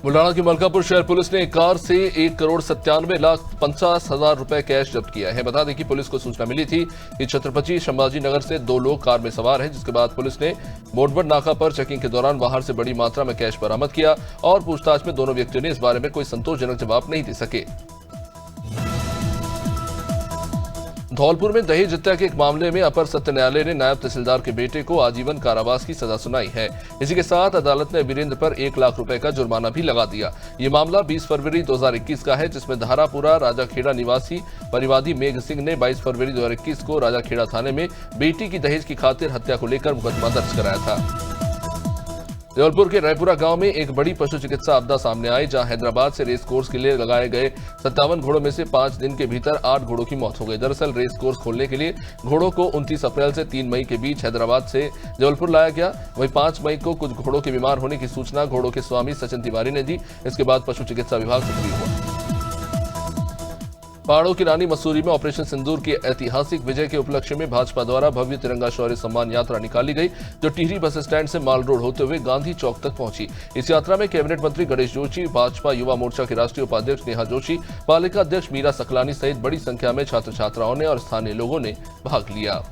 बुल्ढाना की मलकापुर शहर पुलिस ने एक कार से 1,97,50,000 रुपए कैश जब्त किया है। बता दें कि पुलिस को सूचना मिली थी कि छत्रपति संभाजी नगर से दो लोग कार में सवार हैं, जिसके बाद पुलिस ने मोडबट नाका पर चेकिंग के दौरान बाहर से बड़ी मात्रा में कैश बरामद किया और पूछताछ में दोनों व्यक्तियों ने इस बारे में कोई संतोषजनक जवाब नहीं दे सके। धौलपुर में दहेज हत्या के एक मामले में अपर सत्र न्यायालय ने नायब तहसीलदार के बेटे को आजीवन कारावास की सजा सुनाई है। इसी के साथ अदालत ने वीरेंद्र पर 1 लाख रुपए का जुर्माना भी लगा दिया। ये मामला 20 फरवरी 2021 का है, जिसमें धारापुरा राजाखेड़ा निवासी परिवादी मेघ सिंह ने 22 फरवरी 2021 को राजाखेड़ा थाने में बेटी की दहेज की खातिर हत्या को लेकर मुकदमा दर्ज कराया था। जबलपुर के रायपुरा गांव में एक बड़ी पशु चिकित्सा आपदा सामने आई, जहां हैदराबाद से रेस कोर्स के लिए लगाए गए 57 घोड़ों में से 5 दिन के भीतर 8 घोड़ों की मौत हो गई। दरअसल रेस कोर्स खोलने के लिए घोड़ों को 29 अप्रैल से 3 मई के बीच हैदराबाद से जबलपुर लाया गया। वहीं 5 मई को कुछ घोड़ों के बीमार होने की सूचना घोड़ों के स्वामी सचिन तिवारी ने दी। इसके बाद पशु चिकित्सा विभाग सक्रिय हुआ। पहाड़ों की रानी मसूरी में ऑपरेशन सिंदूर की ऐतिहासिक विजय के उपलक्ष्य में भाजपा द्वारा भव्य तिरंगा शौर्य सम्मान यात्रा निकाली गई, जो टिहरी बस स्टैंड से माल रोड होते हुए गांधी चौक तक पहुंची। इस यात्रा में कैबिनेट मंत्री गणेश जोशी, भाजपा युवा मोर्चा के राष्ट्रीय उपाध्यक्ष नेहा जोशी, पालिका अध्यक्ष मीरा सकलानी सहित बड़ी संख्या में छात्र छात्राओं ने और स्थानीय लोगों ने भाग लिया।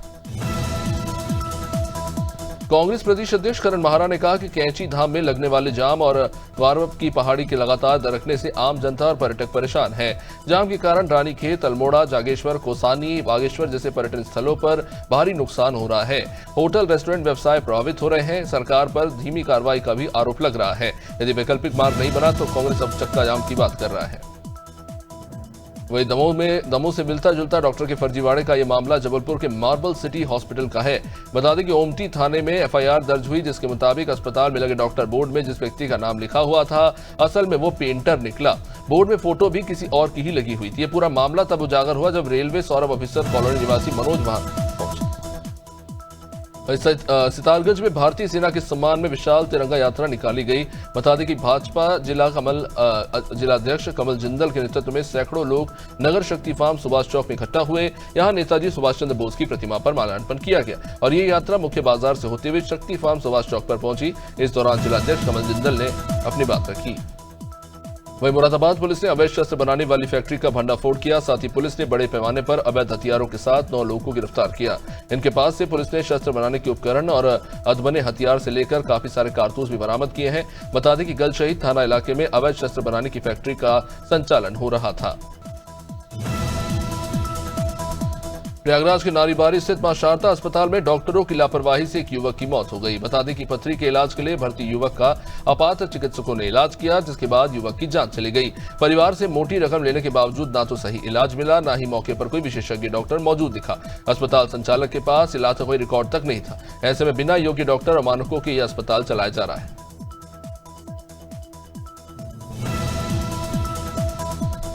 कांग्रेस प्रदेश अध्यक्ष करण माहरा ने कहा कि कैंची धाम में लगने वाले जाम और वारवप की पहाड़ी के लगातार दरकने से आम जनता और पर्यटक परेशान है। जाम के कारण रानीखेत, अल्मोड़ा, जागेश्वर, कोसानी, बागेश्वर जैसे पर्यटन स्थलों पर भारी नुकसान हो रहा है। होटल रेस्टोरेंट व्यवसाय प्रभावित हो रहे हैं। सरकार पर धीमी कार्रवाई का भी आरोप लग रहा है। यदि वैकल्पिक मार्ग नहीं बना तो कांग्रेस अब चक्का जाम की बात कर रहा है। वही दमोह से मिलता जुलता डॉक्टर के फर्जीवाड़े का यह मामला जबलपुर के मार्बल सिटी हॉस्पिटल का है। बता दें कि ओमटी थाने में एफआईआर दर्ज हुई, जिसके मुताबिक अस्पताल में लगे डॉक्टर बोर्ड में जिस व्यक्ति का नाम लिखा हुआ था, असल में वो पेंटर निकला। बोर्ड में फोटो भी किसी और की ही लगी हुई थी। ये पूरा मामला तब उजागर हुआ जब रेलवे सौरभ ऑफिसर कॉलोनी निवासी मनोज वहां पहुंचे। सितारगंज में भारतीय सेना के सम्मान में विशाल तिरंगा यात्रा निकाली गई। बता दें कि भाजपा जिलाध्यक्ष कमल जिंदल के नेतृत्व में सैकड़ों लोग नगर शक्ति फार्म सुभाष चौक में इकट्ठा हुए। यहां नेताजी सुभाष चंद्र बोस की प्रतिमा पर माल्यार्पण किया गया और ये यात्रा मुख्य बाजार से होते हुए शक्ति फार्म सुभाष चौक पर पहुंची। इस दौरान जिलाध्यक्ष कमल जिंदल ने अपनी बात रखी। वहीं मुरादाबाद पुलिस ने अवैध शस्त्र बनाने वाली फैक्ट्री का भंडाफोड़ किया। साथ ही पुलिस ने बड़े पैमाने पर अवैध हथियारों के साथ 9 लोगों को गिरफ्तार किया। इनके पास से पुलिस ने शस्त्र बनाने के उपकरण और अधबने हथियार से लेकर काफी सारे कारतूस भी बरामद किए हैं। बता दें कि गल शहीद थाना इलाके में अवैध शस्त्र बनाने की फैक्ट्री का संचालन हो रहा था। प्रयागराज के नारीबारी स्थित मां शारदा अस्पताल में डॉक्टरों की लापरवाही से एक युवक की मौत हो गई। बता दें कि पथरी के इलाज के लिए भर्ती युवक का अपात्र चिकित्सकों ने इलाज किया, जिसके बाद युवक की जान चली गई। परिवार से मोटी रकम लेने के बावजूद ना तो सही इलाज मिला, ना ही मौके पर कोई विशेषज्ञ डॉक्टर मौजूद दिखा। अस्पताल संचालक के पास इलाज का कोई रिकॉर्ड तक नहीं था। ऐसे में बिना योग्य डॉक्टर और मानकों के यह अस्पताल चलाया जा रहा है।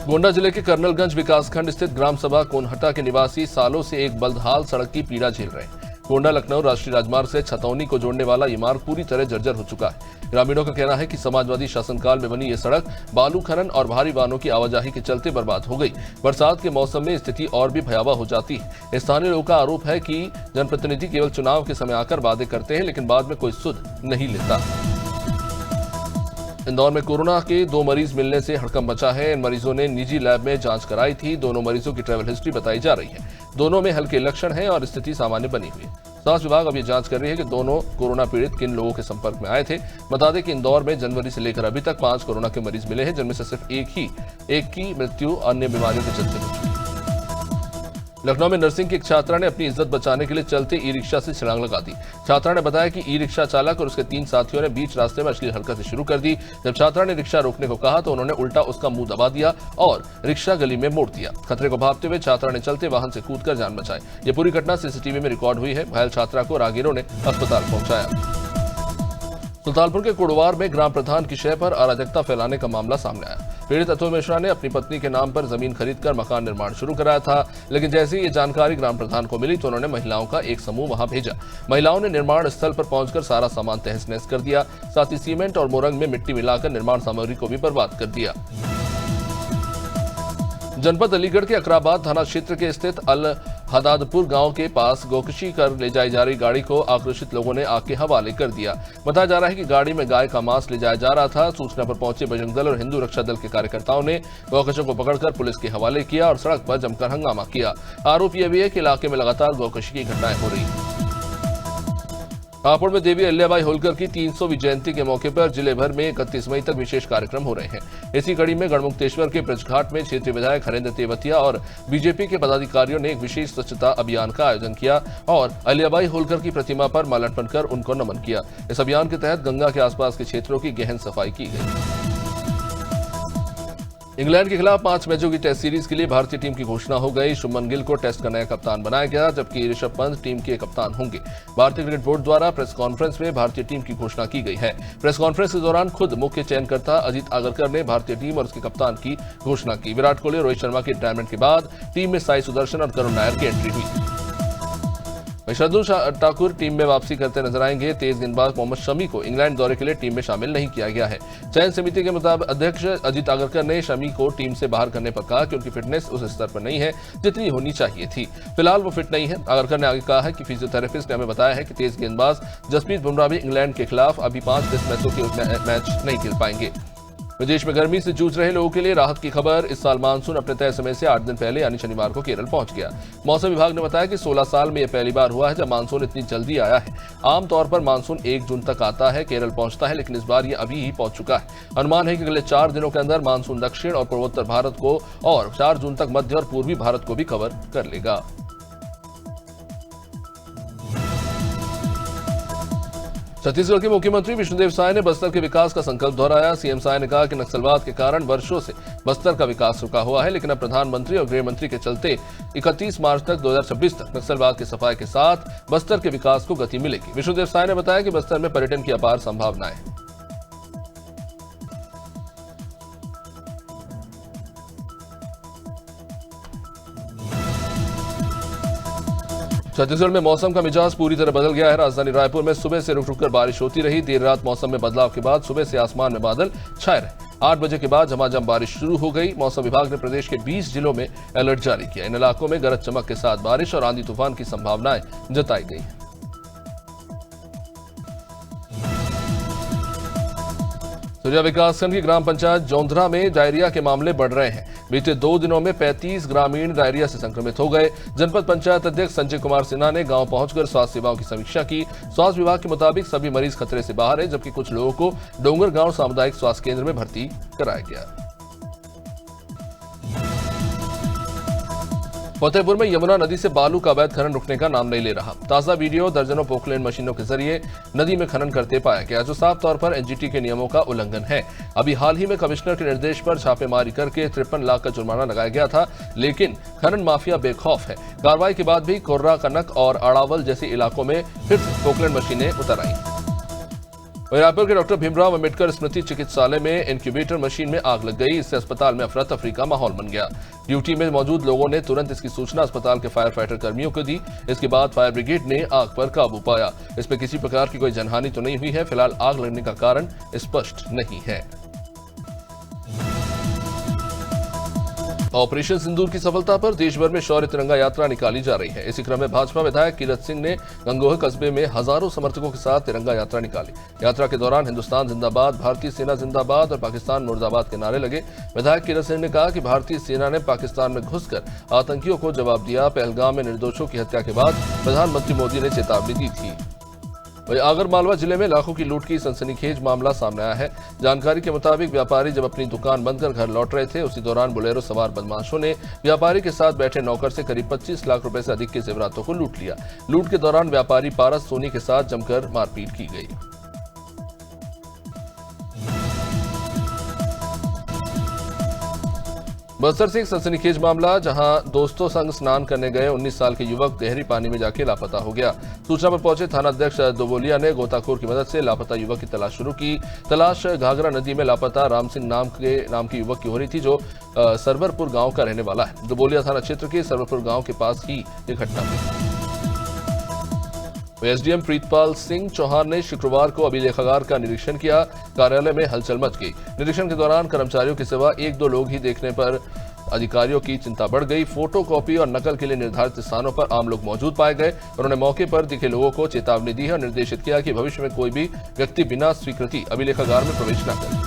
गोंडा जिले के कर्नलगंज विकासखंड स्थित ग्राम सभा कोनहटा के निवासी सालों से एक बलदहाल सड़क की पीड़ा झेल रहे हैं। गोंडा लखनऊ राष्ट्रीय राजमार्ग से छतौनी को जोड़ने वाला ये मार्ग पूरी तरह जर्जर हो चुका है। ग्रामीणों का कहना है कि समाजवादी शासनकाल में बनी ये सड़क बालू खनन और भारी वाहनों की आवाजाही के चलते बर्बाद हो गई। बरसात के मौसम में स्थिति और भी भयावह हो जाती है। स्थानीय लोगों का आरोप है कि जनप्रतिनिधि केवल चुनाव के समय आकर वादे करते हैं, लेकिन बाद में कोई सुध नहीं लेता। इंदौर में कोरोना के 2 मरीज मिलने से हड़कंप मचा है। इन मरीजों ने निजी लैब में जांच कराई थी। दोनों मरीजों की ट्रैवल हिस्ट्री बताई जा रही है। दोनों में हल्के लक्षण हैं और स्थिति सामान्य बनी हुई है। स्वास्थ्य विभाग अब ये जांच कर रही है कि दोनों कोरोना पीड़ित किन लोगों के संपर्क में आए थे। बता दें कि इंदौर में जनवरी से लेकर अभी तक 5 कोरोना के मरीज मिले हैं, जिनमें से सिर्फ एक की मृत्यु अन्य बीमारियों के चलते हो चुकी है। लखनऊ में नर्सिंग की एक छात्रा ने अपनी इज्जत बचाने के लिए चलते ई रिक्शा से छलांग लगा दी। छात्रा ने बताया कि ई रिक्शा चालक और उसके 3 साथियों ने बीच रास्ते में अश्लील हरकतें शुरू कर दी। जब छात्रा ने रिक्शा रोकने को कहा तो उन्होंने उल्टा उसका मुंह दबा दिया और रिक्शा गली में मोड़ दिया। खतरे को भांपते हुए छात्रा ने चलते वाहन से कूदकर जान बचाई। ये पूरी घटना सीसीटीवी में रिकॉर्ड हुई है। घायल छात्रा को राहगीरों ने अस्पताल पहुंचाया। सुल्तानपुर के कुड़वार में ग्राम प्रधान की शय पर अराजकता फैलाने का मामला सामने आया। पीड़ित अतुल मिश्रा ने अपनी पत्नी के नाम पर जमीन खरीदकर मकान निर्माण शुरू कराया था, लेकिन जैसे ही ये जानकारी ग्राम प्रधान को मिली तो उन्होंने महिलाओं का एक समूह वहां भेजा। महिलाओं ने निर्माण स्थल पर पहुंचकर सारा सामान तहस नहस कर दिया। साथ ही सीमेंट और मोरंग में मिट्टी मिलाकर निर्माण सामग्री को भी बर्बाद कर दिया। जनपद अलीगढ़ के अकराबाद थाना क्षेत्र के स्थित अल हदादपुर गांव के पास गोकशी कर ले जाई जा रही गाड़ी को आक्रोशित लोगों ने आग के हवाले कर दिया। बताया जा रहा है कि गाड़ी में गाय का मांस ले जाया जा रहा था। सूचना पर पहुंचे बजरंग दल और हिंदू रक्षा दल के कार्यकर्ताओं ने गौकशों को पकड़कर पुलिस के हवाले किया और सड़क पर जमकर हंगामा किया। आरोप यह भी है कि इलाके में लगातार गौकशी की घटनाएं हो रही हैं। हापुड़ में देवी अहिल्याबाई होलकर की 300वीं जयंती के मौके पर जिले भर में 31 मई तक विशेष कार्यक्रम हो रहे हैं। इसी कड़ी में गढ़मुक्तेश्वर के ब्रजघाट में क्षेत्रीय विधायक हरेंद्र तेवतिया और बीजेपी के पदाधिकारियों ने एक विशेष स्वच्छता अभियान का आयोजन किया और अहिल्याबाई होलकर की प्रतिमा पर माल्यार्पण कर उनको नमन किया। इस अभियान के तहत गंगा के आसपास के क्षेत्रों की गहन सफाई की गई। इंग्लैंड के खिलाफ 5 मैचों की टेस्ट सीरीज के लिए भारतीय टीम की घोषणा हो गई। शुभमन गिल को टेस्ट का नया कप्तान बनाया गया, जबकि ऋषभ पंत टीम के कप्तान होंगे। भारतीय क्रिकेट बोर्ड द्वारा प्रेस कॉन्फ्रेंस में भारतीय टीम की घोषणा की गई है। प्रेस कॉन्फ्रेंस के दौरान खुद मुख्य चयनकर्ता अजीत आगरकर ने भारतीय टीम और उसके कप्तान की घोषणा की। विराट कोहली और रोहित शर्मा के रिटायरमेंट के बाद टीम में साई सुदर्शन और करुण नायर की एंट्री हुई। शार्दुल ठाकुर टीम में वापसी करते नजर आएंगे। तेज गेंदबाज मोहम्मद शमी को इंग्लैंड दौरे के लिए टीम में शामिल नहीं किया गया है। चयन समिति के मुताबिक अध्यक्ष अजीत आगरकर ने शमी को टीम से बाहर करने पर कहा कि उनकी फिटनेस उस स्तर पर नहीं है जितनी होनी चाहिए थी। फिलहाल वो फिट नहीं है। आगरकर ने आगे कहा है कि फिजियोथेरेपिस्ट ने हमें बताया है कि तेज गेंदबाज जसप्रीत बुमराह भी इंग्लैंड के खिलाफ अभी 5 टेस्ट मैचों के मैच नहीं खेल पाएंगे। विदेश में गर्मी से जूझ रहे लोगों के लिए राहत की खबर। इस साल मानसून अपने तय समय से 8 दिन पहले यानी शनिवार को केरल पहुंच गया। मौसम विभाग ने बताया कि 16 साल में यह पहली बार हुआ है जब मानसून इतनी जल्दी आया है। आमतौर पर मानसून 1 जून तक आता है, केरल पहुंचता है, लेकिन इस बार यह अभी ही पहुंच चुका है। अनुमान है कि अगले 4 दिनों के अंदर मानसून दक्षिण और पूर्वोत्तर भारत को और 4 जून तक मध्य और पूर्वी भारत को भी कवर कर लेगा। छत्तीसगढ़ के मुख्यमंत्री विष्णुदेव साय ने बस्तर के विकास का संकल्प दोहराया। सीएम साय ने कहा कि नक्सलवाद के कारण वर्षों से बस्तर का विकास रुका हुआ है, लेकिन अब प्रधानमंत्री और गृह मंत्री के चलते 31 मार्च तक 2026 तक नक्सलवाद की सफाई के साथ बस्तर के विकास को गति मिलेगी। विष्णुदेव साय ने बताया कि बस्तर में पर्यटन की अपार संभावनाएं हैं। छत्तीसगढ़ में मौसम का मिजाज पूरी तरह बदल गया है। राजधानी रायपुर में सुबह से रुक रुककर बारिश होती रही। देर रात मौसम में बदलाव के बाद सुबह से आसमान में बादल छाए रहे। 8 बजे के बाद झमाझम बारिश शुरू हो गई। मौसम विभाग ने प्रदेश के 20 जिलों में अलर्ट जारी किया। इन इलाकों में गरज चमक के साथ बारिश और आंधी तूफान की संभावनाएं जताई गई है। सुरजा विकासखंड की ग्राम पंचायत जोंधरा में डायरिया के मामले बढ़ रहे हैं। बीते 2 दिनों में 35 ग्रामीण डायरिया से संक्रमित हो गए। जनपद पंचायत अध्यक्ष संजय कुमार सिन्हा ने गांव पहुंचकर स्वास्थ्य सेवाओं की समीक्षा की। स्वास्थ्य विभाग के मुताबिक सभी मरीज खतरे से बाहर है, जबकि कुछ लोगों को डोंगरगांव सामुदायिक स्वास्थ्य केंद्र में भर्ती कराया गया। फतेहपुर में यमुना नदी से बालू का अवैध खनन रुकने का नाम नहीं ले रहा। ताजा वीडियो दर्जनों पोकलैंड मशीनों के जरिए नदी में खनन करते पाया गया, जो साफ तौर पर एनजीटी के नियमों का उल्लंघन है। अभी हाल ही में कमिश्नर के निर्देश पर छापेमारी करके 53 लाख का जुर्माना लगाया गया था, लेकिन खनन माफिया बेखौफ है। कार्रवाई के बाद भी कोर्रा, कनक और अड़ावल जैसे इलाकों में फिर से पोकलैंड मशीनें उतर आई। रायपुर के डॉक्टर भीमराव अंबेडकर स्मृति चिकित्सालय में इंक्यूबेटर मशीन में आग लग गई। इससे अस्पताल में अफरा तफरी का माहौल बन गया। ड्यूटी में मौजूद लोगों ने तुरंत इसकी सूचना अस्पताल के फायर फाइटर कर्मियों को दी। इसके बाद फायर ब्रिगेड ने आग पर काबू पाया। इसमें किसी प्रकार की कोई जनहानि तो नहीं हुई है। फिलहाल आग लगने का कारण स्पष्ट नहीं है। ऑपरेशन सिंदूर की सफलता पर देश भर में शौर्य तिरंगा यात्रा निकाली जा रही है। इसी क्रम में भाजपा विधायक कीरत सिंह ने गंगोह कस्बे में हजारों समर्थकों के साथ तिरंगा यात्रा निकाली। यात्रा के दौरान हिंदुस्तान जिंदाबाद, भारतीय सेना जिंदाबाद और पाकिस्तान मुर्दाबाद के नारे लगे। विधायक कीरत सिंह ने कहा कि भारतीय सेना ने पाकिस्तान में घुसकर आतंकियों को जवाब दिया। पहलगाम में निर्दोषों की हत्या के बाद प्रधानमंत्री मोदी ने चेतावनी दी थी। वहीं आगरमालवा जिले में लाखों की लूट की सनसनीखेज मामला सामने आया है। जानकारी के मुताबिक व्यापारी जब अपनी दुकान बंद कर घर लौट रहे थे, उसी दौरान बोलेरो सवार बदमाशों ने व्यापारी के साथ बैठे नौकर से करीब 25 लाख रुपए से अधिक के जेवरातों को लूट लिया। लूट के दौरान व्यापारी पारस सोनी के साथ जमकर मारपीट की गई। बस्तर से एक सनसनीखेज मामला, जहां दोस्तों संग स्नान करने गए 19 साल के युवक गहरी पानी में जाके लापता हो गया। सूचना पर पहुंचे थाना अध्यक्ष दोबोलिया ने गोताखोर की मदद से लापता युवक की तलाश शुरू की। तलाश घाघरा नदी में लापता राम सिंह नाम की युवक की हो रही थी, जो सरवरपुर गांव का रहने वाला है। दोबोलिया थाना क्षेत्र के सरवरपुर गांव के पास ही यह घटना हुई। एसडीएम प्रीतपाल सिंह चौहान ने शुक्रवार को अभिलेखागार का निरीक्षण किया। कार्यालय में हलचल मच गई। निरीक्षण के दौरान कर्मचारियों के सिवा 1-2 लोग ही देखने पर अधिकारियों की चिंता बढ़ गई। फोटो कॉपी और नकल के लिए निर्धारित स्थानों पर आम लोग मौजूद पाए गए। उन्होंने मौके पर दिखे लोगों को चेतावनी दी है और निर्देशित किया कि भविष्य में कोई भी व्यक्ति बिना स्वीकृति अभिलेखागार में प्रवेश न करे।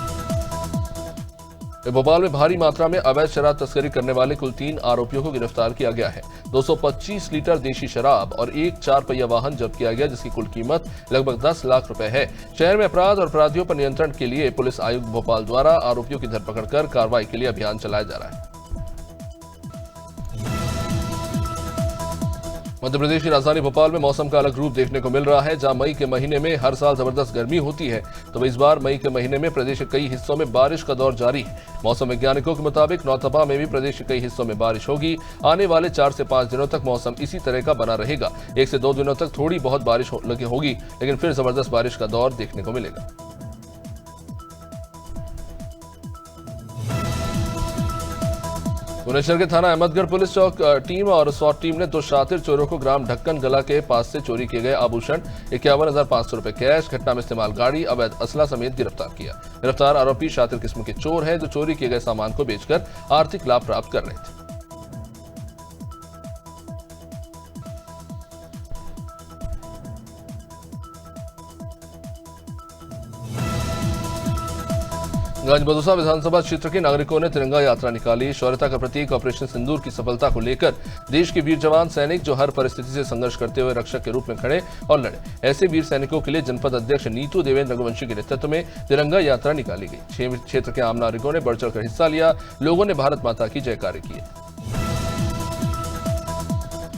भोपाल में भारी मात्रा में अवैध शराब तस्करी करने वाले कुल 3 आरोपियों को गिरफ्तार किया गया है। 225 लीटर देशी शराब और एक 4 पहिया वाहन जब्त किया गया, जिसकी कुल कीमत लगभग 10 लाख रुपए है। शहर में अपराध और अपराधियों पर नियंत्रण के लिए पुलिस आयुक्त भोपाल द्वारा आरोपियों की धरपकड़ कर कार्रवाई के लिए अभियान चलाया जा रहा है। मध्य प्रदेश की राजधानी भोपाल में मौसम का अलग रूप देखने को मिल रहा है। जहां मई के महीने में हर साल जबरदस्त गर्मी होती है, तो इस बार मई के महीने में प्रदेश के कई हिस्सों में बारिश का दौर जारी है। मौसम वैज्ञानिकों के मुताबिक नौतपा में भी प्रदेश के कई हिस्सों में बारिश होगी। आने वाले 4 से 5 दिनों तक मौसम इसी तरह का बना रहेगा। 1 से 2 दिनों तक थोड़ी बहुत बारिश होगी, लेकिन फिर जबरदस्त बारिश का दौर देखने को मिलेगा। भुवनेश्वर के थाना अहमदगढ़ पुलिस चौक टीम और स्वाट टीम ने 2 शातिर चोरों को ग्राम ढक्कन गला के पास से चोरी किए गए आभूषण, 51,500 रुपए कैश, घटना में इस्तेमाल गाड़ी, अवैध असला समेत गिरफ्तार किया। गिरफ्तार आरोपी शातिर किस्म के चोर हैं जो चोरी किए गए सामान को बेचकर आर्थिक लाभ प्राप्त कर रहे थे। गंजबदूसा विधानसभा क्षेत्र के नागरिकों ने तिरंगा यात्रा निकाली। शौर्यता का प्रतीक ऑपरेशन सिंदूर की सफलता को लेकर देश के वीर जवान सैनिक जो हर परिस्थिति से संघर्ष करते हुए रक्षक के रूप में खड़े और लड़े, ऐसे वीर सैनिकों के लिए जनपद अध्यक्ष नीतू देवेंद्र रघुवंशी के नेतृत्व में तिरंगा यात्रा निकाली गई। क्षेत्र के आम नागरिकों ने बढ़ चढ़कर हिस्सा लिया। लोगों ने भारत माता की जयकारे किए।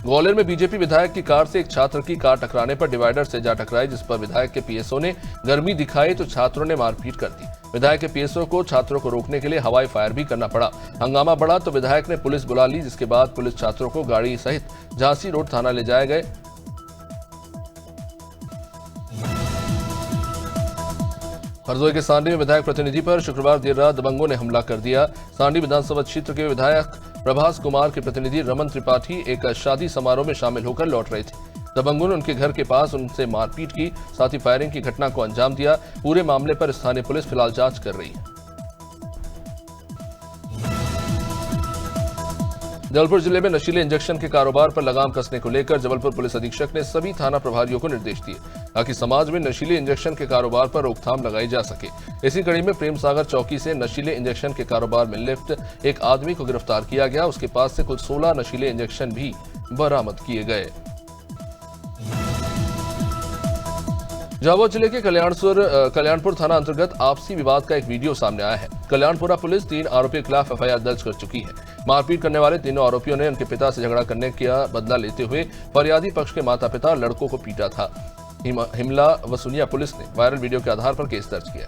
ग्वालियर में बीजेपी विधायक की कार से एक छात्र की कार टकराने पर डिवाइडर से जा टकराई, जिस पर विधायक के पीएसओ ने गर्मी दिखाई तो छात्रों ने मारपीट कर दी। विधायक के पीएसओ को छात्रों को रोकने के लिए हवाई फायर भी करना पड़ा। हंगामा बढ़ा तो विधायक ने पुलिस बुला ली, जिसके बाद पुलिस छात्रों को गाड़ी सहित झांसी रोड थाना ले जाए गए। हरदोई के सांडी में विधायक प्रतिनिधि पर शुक्रवार देर रात दबंगों ने हमला कर दिया। सांडी विधानसभा क्षेत्र के विधायक प्रभास कुमार के प्रतिनिधि रमन त्रिपाठी एक शादी समारोह में शामिल होकर लौट रहे थे। दबंगों ने उनके घर के पास उनसे मारपीट की, साथ ही फायरिंग की घटना को अंजाम दिया। पूरे मामले पर स्थानीय पुलिस फिलहाल जांच कर रही है। जबलपुर जिले में नशीले इंजेक्शन के कारोबार पर लगाम कसने को लेकर जबलपुर पुलिस अधीक्षक ने सभी थाना प्रभारियों को निर्देश दिए ताकि समाज में नशीले इंजेक्शन के कारोबार पर रोकथाम लगाई जा सके। इसी कड़ी में प्रेम सागर चौकी से नशीले इंजेक्शन के कारोबार में लिप्त एक आदमी को गिरफ्तार किया गया। उसके पास से कुल 16 नशीले इंजेक्शन भी बरामद किए गए। झाबुआ जिले के कल्याणपुर थाना अंतर्गत आपसी विवाद का एक वीडियो सामने आया है। कल्याणपुरा पुलिस 3 आरोपियों के खिलाफ एफआईआर दर्ज कर चुकी है। मारपीट करने वाले तीनों आरोपियों ने उनके पिता से झगड़ा करने का बदला लेते हुए फरियादी पक्ष के माता पिता और लड़कों को पीटा था। हिमला वसुनिया पुलिस ने वायरल वीडियो के आधार पर केस दर्ज किया।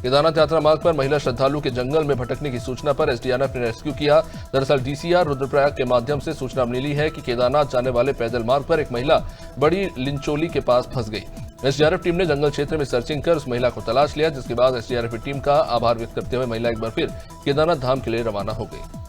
केदारनाथ यात्रा मार्ग पर महिला श्रद्धालु के जंगल में भटकने की सूचना पर एसडीआरएफ ने रेस्क्यू किया। दरअसल डीसीआर रुद्रप्रयाग के माध्यम से सूचना मिली है कि केदारनाथ जाने वाले पैदल मार्ग पर एक महिला बड़ी लिंचोली के पास फंस गई। एसडीआरएफ टीम ने जंगल क्षेत्र में सर्चिंग कर उस महिला को तलाश लिया, जिसके बाद एसडीआरएफ की टीम का आभार व्यक्त करते हुए महिला एक बार फिर केदारनाथ धाम के लिए रवाना हो गई।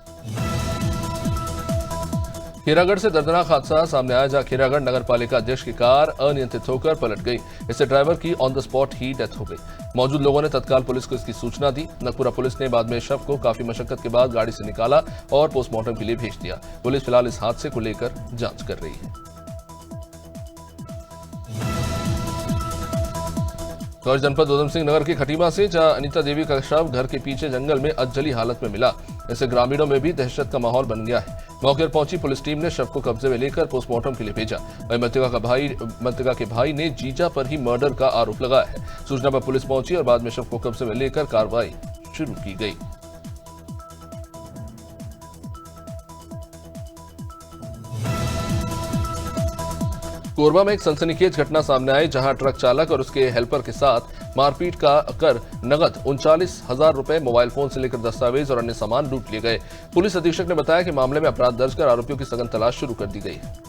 खीरागढ़ से दर्दनाक हादसा सामने आया, जहां खीरागढ़ नगर पालिका अध्यक्ष की कार अनियंत्रित होकर पलट गई। इससे ड्राइवर की on the spot he death हो गई। मौजूद लोगों ने तत्काल पुलिस को इसकी सूचना दी। नगपुरा पुलिस ने बाद में शव को काफी मशक्कत के बाद गाड़ी से निकाला और पोस्टमार्टम के लिए भेज दिया। पुलिस फिलहाल इस हादसे को लेकर जांच कर रही है। गौर जनपद उधम सिंह नगर की खटीमा से जहां अनीता देवी का शव घर के पीछे जंगल में अधजली हालत में मिला, इससे ग्रामीणों में भी दहशत का माहौल बन गया है। मौके पर पहुंची पुलिस टीम ने शव को कब्जे में लेकर पोस्टमार्टम के लिए भेजा। वहीं मृतका के भाई ने जीजा पर ही मर्डर का आरोप लगाया है। सूचना पर पुलिस पहुंची और बाद में शव को कब्जे में लेकर कार्रवाई शुरू की गई। कोरबा में एक सनसनीखेज घटना सामने आई, जहां ट्रक चालक और उसके हेल्पर के साथ मारपीट कर नगद 39,000 रुपए, मोबाइल फोन से लेकर दस्तावेज और अन्य सामान लूट लिए गए। पुलिस अधीक्षक ने बताया कि मामले में अपराध दर्ज कर आरोपियों की सघन तलाश शुरू कर दी गई है।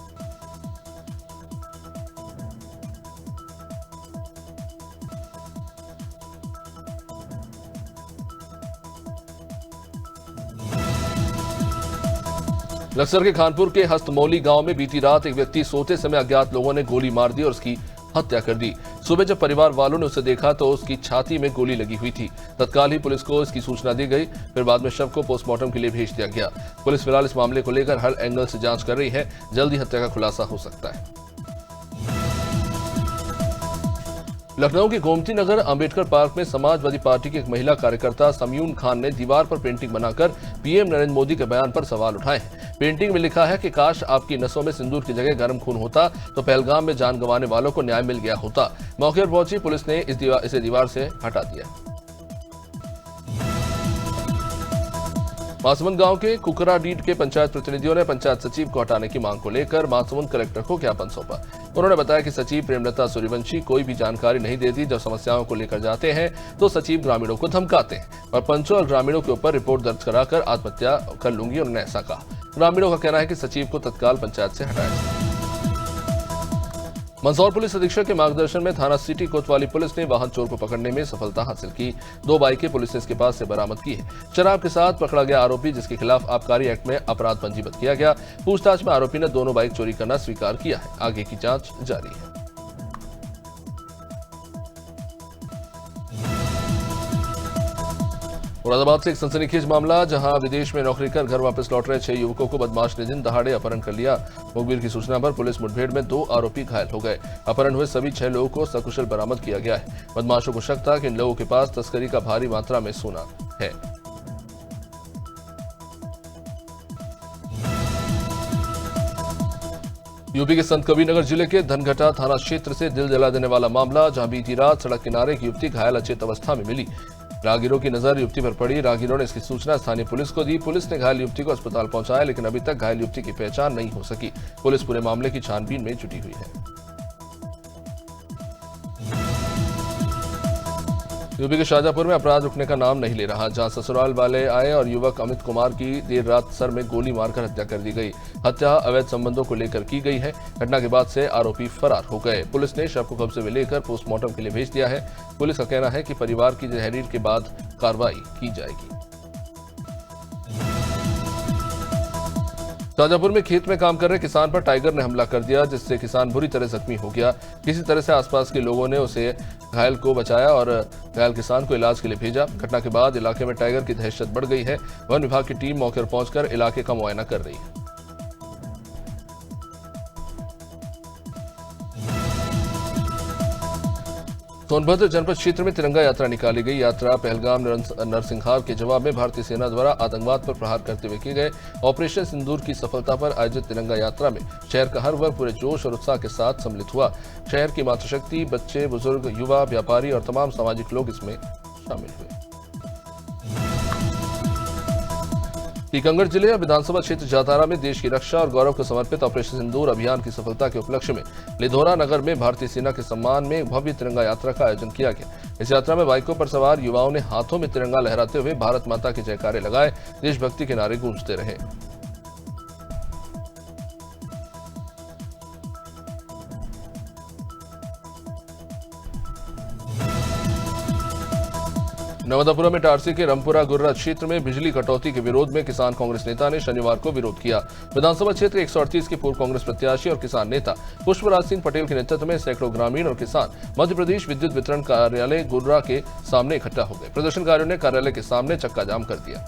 लक्सर के खानपुर के हस्तमौली गांव में बीती रात एक व्यक्ति सोते समय अज्ञात लोगों ने गोली मार दी और उसकी हत्या कर दी। सुबह जब परिवार वालों ने उसे देखा तो उसकी छाती में गोली लगी हुई थी। तत्काल ही पुलिस को इसकी सूचना दी गई, फिर बाद में शव को पोस्टमार्टम के लिए भेज दिया गया। पुलिस फिलहाल इस मामले को लेकर हर एंगल से जांच कर रही है। जल्द ही हत्या का खुलासा हो सकता है। लखनऊ के गोमती नगर अंबेडकर पार्क में समाजवादी पार्टी की एक महिला कार्यकर्ता समयून खान ने दीवार पर पेंटिंग बनाकर पीएम नरेंद्र मोदी के बयान पर सवाल उठाए हैं। पेंटिंग में लिखा है कि काश आपकी नसों में सिंदूर की जगह गर्म खून होता तो पहलगाम में जान गंवाने वालों को न्याय मिल गया होता। मौके पर पहुंची पुलिस ने इसे दीवार से हटा दिया। महासमुंद गांव के कुकराडीड के पंचायत प्रतिनिधियों ने पंचायत सचिव को हटाने की मांग को लेकर महासमुंद कलेक्टर को ज्ञापन सौंपा। उन्होंने बताया कि सचिव प्रेमलता सूर्यवंशी कोई भी जानकारी नहीं देती। जब समस्याओं को लेकर जाते हैं तो सचिव ग्रामीणों को धमकाते हैं और पंचों और ग्रामीणों के ऊपर रिपोर्ट दर्ज कराकर आत्महत्या कर लूंगी। उन्होंने ऐसा कहा। ग्रामीणों का कहना है कि सचिव को तत्काल पंचायत से हटाया जाए। मंदसौर पुलिस अधीक्षक के मार्गदर्शन में थाना सिटी कोतवाली पुलिस ने वाहन चोर को पकड़ने में सफलता हासिल की। 2 बाइकें पुलिस ने इसके पास से बरामद की है। शराब के साथ पकड़ा गया आरोपी, जिसके खिलाफ आबकारी एक्ट में अपराध पंजीबद्ध किया गया। पूछताछ में आरोपी ने दोनों बाइक चोरी करना स्वीकार किया है। आगे की जांच जारी है। मुरादाबाद से एक सनसनीखेज मामला, जहां विदेश में नौकरी कर घर वापस लौट रहे 6 युवकों को बदमाश ने दिन दहाड़े अपहरण कर लिया। मुखबिर की सूचना पर पुलिस मुठभेड़ में 2 आरोपी घायल हो गए। अपहरण हुए सभी 6 लोगों को सकुशल बरामद किया गया है। बदमाशों को शक था कि इन लोगों के पास तस्करी का भारी मात्रा में सोना है। यूपी के संत कबीरनगर जिले के धनघटा थाना क्षेत्र से दिल जला देने वाला मामला, जहां बीती रात सड़क किनारे एक युवती घायल अचेत अवस्था में मिली। राहगीरों की नजर युवती पर पड़ी। राहगीरों ने इसकी सूचना स्थानीय पुलिस को दी। पुलिस ने घायल युवती को अस्पताल पहुंचाया, लेकिन अभी तक घायल युवती की पहचान नहीं हो सकी। पुलिस पूरे मामले की छानबीन में जुटी हुई है। यूपी के शाहजहांपुर में अपराध रुकने का नाम नहीं ले रहा, जहां ससुराल वाले आए और युवक अमित कुमार की देर रात सर में गोली मारकर हत्या कर दी गई। हत्या अवैध संबंधों को लेकर की गई है। घटना के बाद से आरोपी फरार हो गए। पुलिस ने शव को कब्जे में लेकर पोस्टमार्टम के लिए भेज दिया है। पुलिस का कहना है कि परिवार की तहरीर के बाद कार्रवाई की जाएगी। शाहजहांपुर में खेत में काम कर रहे किसान पर टाइगर ने हमला कर दिया, जिससे किसान बुरी तरह जख्मी हो गया। किसी तरह से आसपास के लोगों ने उसे घायल को बचाया और घायल किसान को इलाज के लिए भेजा। घटना के बाद इलाके में टाइगर की दहशत बढ़ गई है। वन विभाग की टीम मौके पर पहुंचकर इलाके का मुआयना कर रही है। सोनभद्र जनपद क्षेत्र में तिरंगा यात्रा निकाली गई। यात्रा पहलगाम नरसिंहार के जवाब में भारतीय सेना द्वारा आतंकवाद पर प्रहार करते हुए किए गए ऑपरेशन सिंदूर की सफलता पर आयोजित तिरंगा यात्रा में शहर का हर वर्ग पूरे जोश और उत्साह के साथ सम्मिलित हुआ। शहर की मातृशक्ति, बच्चे, बुजुर्ग, युवा, व्यापारी और तमाम सामाजिक लोग इसमें शामिल हुए। टीकमगढ़ जिले और विधानसभा क्षेत्र जातारा में देश की रक्षा और गौरव को समर्पित ऑपरेशन सिंदूर अभियान की सफलता के उपलक्ष्य में लिधोरा नगर में भारतीय सेना के सम्मान में भव्य तिरंगा यात्रा का आयोजन किया गया। इस यात्रा में बाइकों पर सवार युवाओं ने हाथों में तिरंगा लहराते हुए भारत माता के जयकारे लगाए। देशभक्ति के नारे गूंजते रहे। नवदापुरा में टारसी के रमपुरा गुर्रा क्षेत्र में बिजली कटौती के विरोध में किसान कांग्रेस नेता ने शनिवार को विरोध किया। विधानसभा क्षेत्र 138 के पूर्व कांग्रेस प्रत्याशी और किसान नेता पुष्पराज सिंह पटेल के नेतृत्व में सैकड़ों ग्रामीण और किसान मध्य प्रदेश विद्युत वितरण कार्यालय गुर्रा के सामने इकट्ठा हो गए। प्रदर्शनकारियों ने कार्यालय के सामने चक्का जाम कर दिया।